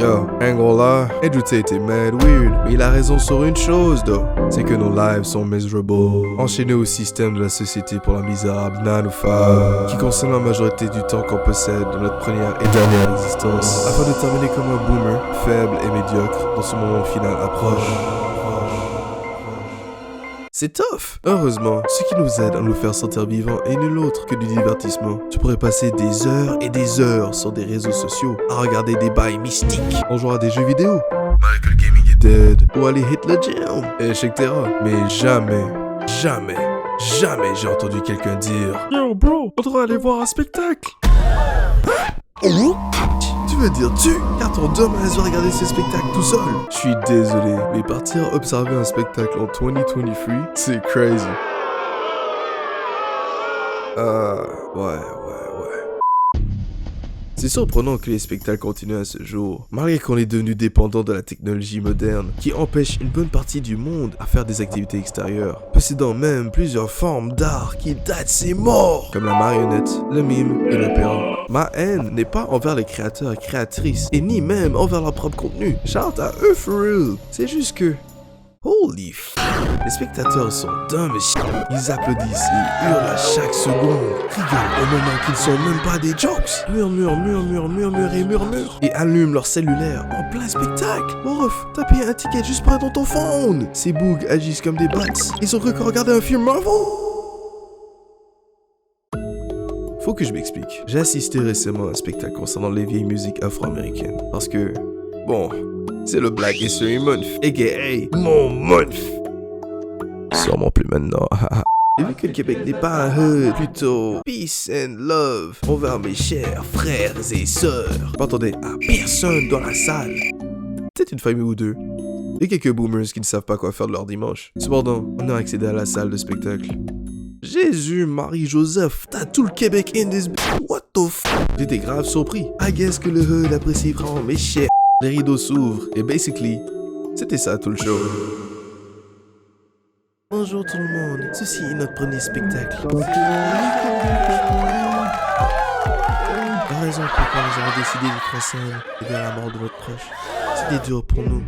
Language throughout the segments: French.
Yo, Angola, Edouté était mad weird. Mais il a raison sur une chose, though. C'est que nos lives sont miserable. Enchaînés au système de la société pour la misérable Nanoufa, qui consomme la majorité du temps qu'on possède dans notre première et dernière existence, afin de terminer comme un boomer, faible et médiocre, dans ce moment final approche. C'est tough! Heureusement, ce qui nous aide à nous faire sentir vivants est nul autre que du divertissement. Tu pourrais passer des heures et des heures sur des réseaux sociaux à regarder des bails mystiques, en jouant à des jeux vidéo, Michael Gaming is dead, ou aller hit le gym, etc. Mais jamais j'ai entendu quelqu'un dire Yo bro, on devrait aller voir un spectacle! Oh? Tu veux dire car ton dumbass va regarder ce spectacle tout seul? Je suis désolé, mais partir observer un spectacle en 2023, c'est crazy. Ouais. C'est surprenant que les spectacles continuent à ce jour, malgré qu'on est devenu dépendant de la technologie moderne, qui empêche une bonne partie du monde à faire des activités extérieures, possédant même plusieurs formes d'art qui datent ses morts, comme la marionnette, le mime et l'opéra. Ma haine n'est pas envers les créateurs et créatrices, et ni même envers leur propre contenu. Shout à eux for real. C'est juste que... Holy f... Les spectateurs sont dumb as shit. Ils applaudissent et hurlent à chaque seconde, rigolent au moment qu'ils sont même pas des jokes, murmurent et allument leur cellulaire en plein spectacle. Ouf, t'as payé un ticket juste pour être dans ton phone. Ces bougs agissent comme des bots. Ils ont cru qu'on regardait un film Marvel. Faut que je m'explique. J'ai assisté récemment à un spectacle concernant les vieilles musiques afro-américaines. Parce que, bon, c'est le Black History Month, a.k.a. mon month. Sûrement plus maintenant. Et vu que le Québec n'est pas un hood, plutôt peace and love envers mes chers frères et sœurs. M'entendez à personne dans la salle. Peut-être une famille ou deux. Et quelques boomers qui ne savent pas quoi faire de leur dimanche. Cependant, on a accédé à la salle de spectacle. Jésus, Marie, Joseph, t'as tout le Québec in this what the f... J'étais grave surpris. I guess que le hood apprécie vraiment mes chers. Les rideaux s'ouvrent et basically, c'était ça tout le show. Bonjour tout le monde, ceci est notre premier spectacle. La raison pour laquelle nous avons décidé de faire ça et de la mort de notre proche, c'était dur pour nous.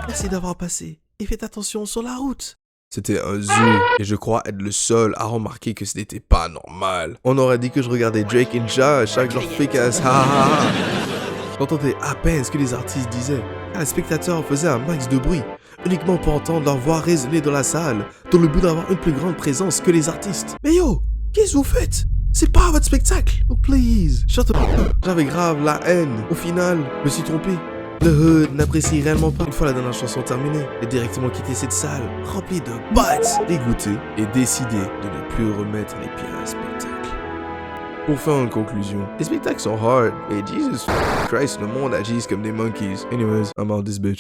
Merci d'avoir passé et faites attention sur la route. C'était un zoo, et je crois être le seul à remarquer que ce n'était pas normal. On aurait dit que je regardais Drake et Ja à chaque leur fake ass ha ha ha. J'entendais à peine ce que les artistes disaient, car les spectateurs faisaient un max de bruit, uniquement pour entendre leur voix résonner dans la salle, dans le but d'avoir une plus grande présence que les artistes. Mais yo, qu'est-ce que vous faites? C'est pas votre spectacle! Oh please, shut up. J'avais grave la haine. Au final, je me suis trompé. Le hood n'apprécie réellement pas. Une fois la dernière chanson terminée, j'ai directement quitté cette salle, remplie de bots, dégoûté, et décidé de ne plus remettre les pieds à un spectacle. Pour faire une conclusion, les spectacles sont hard, et Jesus Christ, le monde agisse comme des monkeys. Anyways, I'm out this bitch.